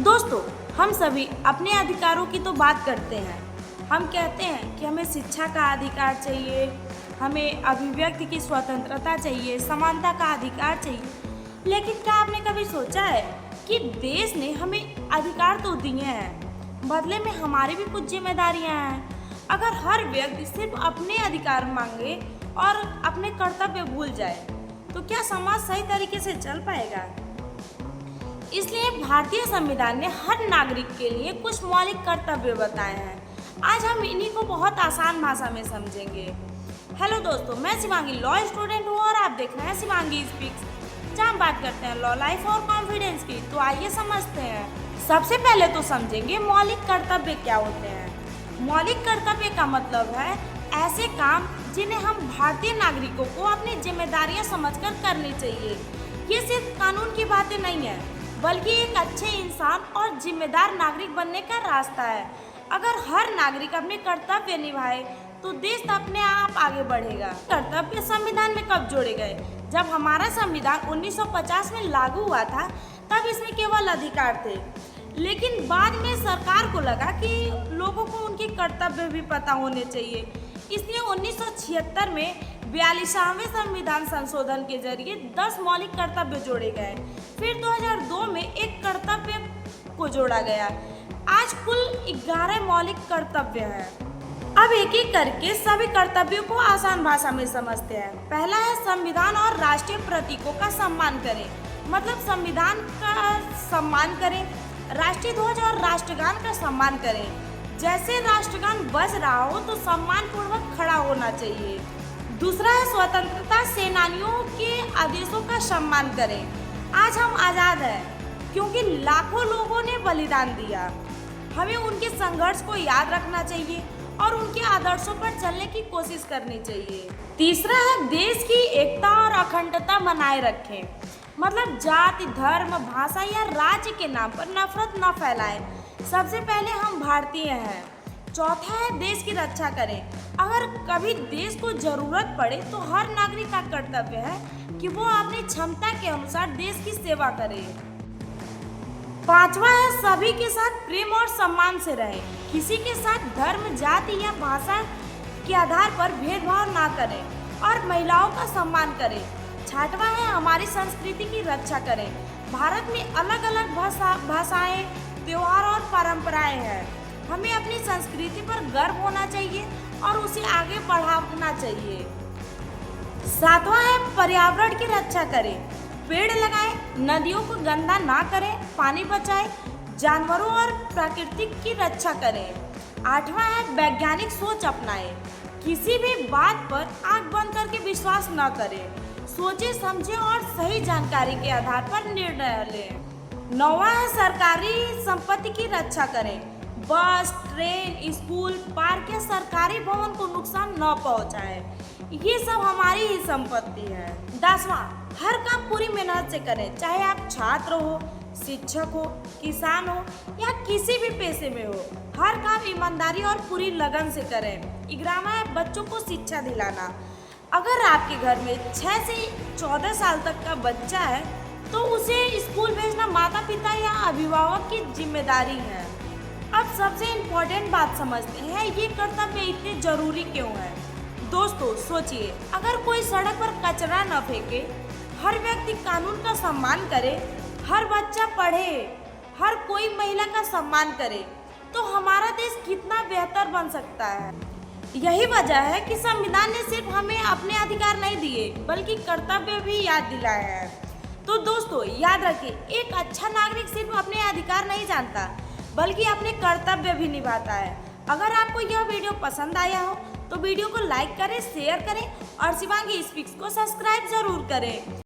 दोस्तों, हम सभी अपने अधिकारों की तो बात करते हैं। हम कहते हैं कि हमें शिक्षा का अधिकार चाहिए, हमें अभिव्यक्ति की स्वतंत्रता चाहिए, समानता का अधिकार चाहिए। लेकिन क्या आपने कभी सोचा है कि देश ने हमें अधिकार तो दिए हैं, बदले में हमारी भी कुछ जिम्मेदारियां हैं। अगर हर व्यक्ति सिर्फ अपने अधिकार मांगे और अपने कर्तव्य भूल जाए, तो क्या समाज सही तरीके से चल पाएगा? इसलिए भारतीय संविधान ने हर नागरिक के लिए कुछ मौलिक कर्तव्य बताए हैं। आज हम इन्हीं को बहुत आसान भाषा में समझेंगे। हेलो दोस्तों, मैं शिवांगी लॉ स्टूडेंट हूँ और आप देख रहे हैं शिवांगी स्पीक्स, जहाँ हम बात करते हैं लॉ, लाइफ और कॉन्फिडेंस की। तो आइए समझते हैं। सबसे पहले तो समझेंगे मौलिक कर्तव्य क्या होते हैं। मौलिक कर्तव्य का मतलब है ऐसे काम जिन्हें हम भारतीय नागरिकों को अपनी जिम्मेदारियां समझकर करनी चाहिए। ये सिर्फ कानून की बातें नहीं है, बल्कि एक अच्छे इंसान और जिम्मेदार नागरिक बनने का रास्ता है। अगर हर नागरिक अपने कर्तव्य निभाए तो देश अपने आप आगे बढ़ेगा। कर्तव्य संविधान में कब जोड़े गए? जब हमारा संविधान 1950 में लागू हुआ था, तब इसमें केवल अधिकार थे। लेकिन बाद में सरकार को लगा कि लोगों को उनके कर्तव्य भी पता होने चाहिए। इसलिए 1976 में 42वें संविधान संशोधन के जरिए 10 मौलिक कर्तव्य जोड़े गए। फिर 2002 में एक कर्तव्य को जोड़ा गया। आज कुल 11 मौलिक कर्तव्य हैं। अब एक एक करके सभी कर्तव्यों को आसान भाषा में समझते हैं। पहला है संविधान और राष्ट्रीय प्रतीकों का सम्मान करें, मतलब संविधान का सम्मान करें, राष्ट्रीय ध्वज और राष्ट्रगान का सम्मान करें। जैसे राष्ट्रगान बज रहा हो तो सम्मान पूर्वक खड़ा होना चाहिए। दूसरा है स्वतंत्रता सेनानियों के आदेशों का सम्मान करें। आज हम आज़ाद हैं क्योंकि लाखों लोगों ने बलिदान दिया। हमें उनके संघर्ष को याद रखना चाहिए और उनके आदर्शों पर चलने की कोशिश करनी चाहिए। तीसरा है देश की एकता और अखंडता बनाए रखें, मतलब जाति, धर्म, भाषा या राज्य के नाम पर नफरत न फैलाएं। सबसे पहले हम भारतीय हैं। चौथा है देश की रक्षा करें। अगर कभी देश को जरूरत पड़े तो हर नागरिक का कर्तव्य है कि वो अपनी क्षमता के अनुसार देश की सेवा करे। पांचवा है सभी के साथ प्रेम और सम्मान से रहें। किसी के साथ धर्म, जाति या भाषा के आधार पर भेदभाव ना करें और महिलाओं का सम्मान करें। छठवां है हमारी संस्कृति की रक्षा करें। भारत में अलग अलग भाषाएं, त्योहार और परंपराएं हैं। हमें अपनी संस्कृति पर गर्व होना चाहिए और उसे आगे बढ़ाना चाहिए। सातवां है पर्यावरण की रक्षा करें। पेड़ लगाएं, नदियों को गंदा ना करें, पानी बचाएं, जानवरों और प्रकृति की रक्षा करें। आठवां है वैज्ञानिक सोच अपनाएं। किसी भी बात पर आंख बंद करके विश्वास न करें। सोचे समझे और सही जानकारी के आधार पर निर्णय लें। नौवां है सरकारी संपत्ति की रक्षा करें। बस, ट्रेन, स्कूल, पार्क या सरकारी भवन को नुकसान न पहुंचाएं। ये सब हमारी ही संपत्ति है। 10वां, हर काम पूरी मेहनत से करें, चाहे आप छात्र हो, शिक्षक हो, किसान हो या किसी भी पेशे में हो। हर काम ईमानदारी और पूरी लगन से करें। 11वां है बच्चों को शिक्षा दिलाना। अगर आपके घर में 6 से 14 साल तक का बच्चा है तो उसे स्कूल भेजना माता पिता या अभिभावक की जिम्मेदारी है। अब सबसे इम्पोर्टेंट बात समझते हैं, ये कर्तव्य इतने जरूरी क्यों है। दोस्तों सोचिए, अगर कोई सड़क पर कचरा न फेंके, हर व्यक्ति कानून का सम्मान करे, हर बच्चा पढ़े, हर कोई महिला का सम्मान करे, तो हमारा देश कितना बेहतर बन सकता है। यही वजह है कि संविधान ने सिर्फ हमें अपने अधिकार नहीं दिए, बल्कि कर्तव्य भी याद दिलाया है। तो दोस्तों याद रखिए, एक अच्छा नागरिक सिर्फ अपने अधिकार नहीं जानता, बल्कि अपने कर्तव्य भी निभाता है। अगर आपको यह वीडियो पसंद आया हो तो वीडियो को लाइक करें, शेयर करें और शिवांगी स्पीक्स को सब्सक्राइब जरूर करें।